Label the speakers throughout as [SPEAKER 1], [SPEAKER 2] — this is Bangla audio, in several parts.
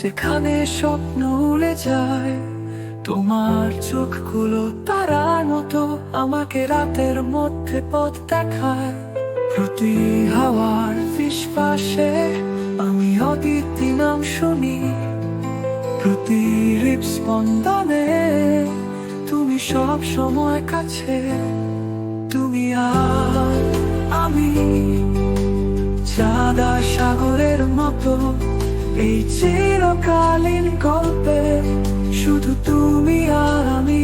[SPEAKER 1] যেখানে স্বপ্ন উড়ে যায়। তোমার চোখগুলো তারার মতো আমাকে রাতের মধ্যে পথ দেখায়। প্রতি হাওয়ার ফিসফাসে আমি অদিতি নাম শুনি, প্রতি হৃদস্পন্দনে তুমি সব সময় কাছে। তুমি আর আমি চাঁদ আর সাগরের মতো এই চিরকালীন গল্পে, শুধু তুমি আর আমি।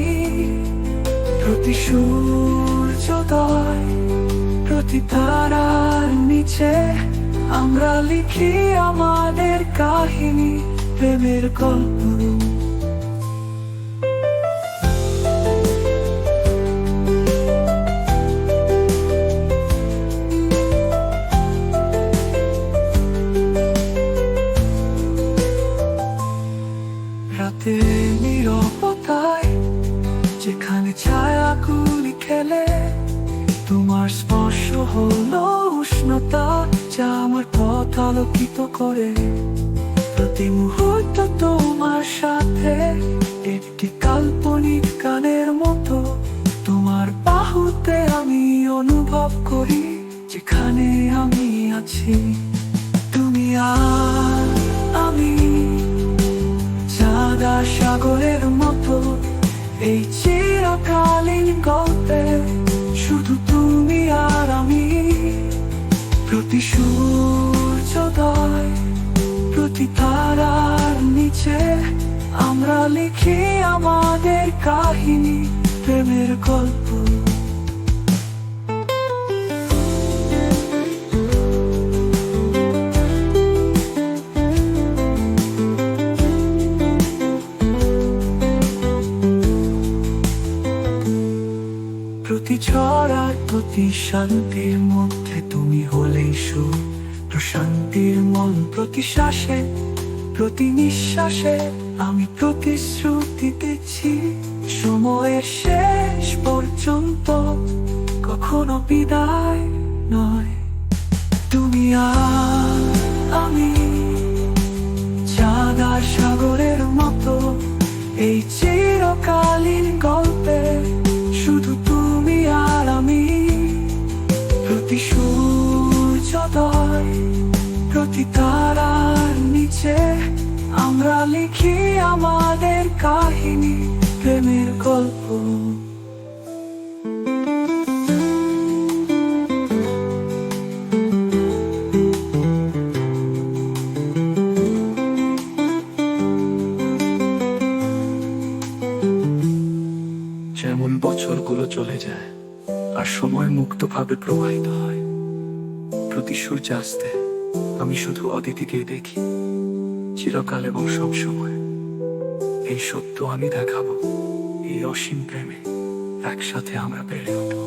[SPEAKER 1] প্রতি সূর্যোদয়, প্রতি তারার নিচে আমরা লিখি আমাদের কাহিনী, প্রেমের গল্প। রাতে নীরবতায় যেখানে ছায়াগুলি খেলে, তোমার স্পর্শ হলো উষ্ণতা যা আমার পথ আলোকিত করে। প্রতি মুহূর্ত তোমার সাথে একটি কাল্পনিক গানের মতো, তোমার বাহুতে আমি অনুভব করি যেখানে আমি আছি। তুমি আর আমি চাঁদ আর সাগরের মতো এই চিরকালীন গল্পে, শুধু তুমি আর আমি। প্রতি সূর্যোদয়, প্রতি তারার নিচে আমরা লিখি আমাদের কাহিনী, প্রেমের গল্প। প্রতি ঝড় আর প্রতি শান্তির মধ্যে তুমি হলেই সুর, প্রশান্তির মন প্রতি শ্বাসে, প্রতি নিঃশ্বাসে আমি প্রতিশ্রুতি দিচ্ছি সময়ের শেষ পর্যন্ত কখনো বিদায় নয়। তুমি আর আমি চাঁদ আর সাগরের মতো এই চিরকালীন গল্পে, শুধু তুমি আর আমি। প্রতি সূর্যোদয়, প্রতি তারার নিচে আমরা লিখি আমাদের কাহিনী, প্রেমের গল্প। যেমন বছরগুলো চলে যায় আর সময় মুক্তভাবে প্রবাহিত হয়, প্রতি সূর্যাস্তে আমি শুধু অদিতিকে দেখি, চিরকাল এবং সবসময়। এই সত্য আমি দেখাবো, এই অসীম প্রেমে একসাথে আমরা বেড়ে উঠবো।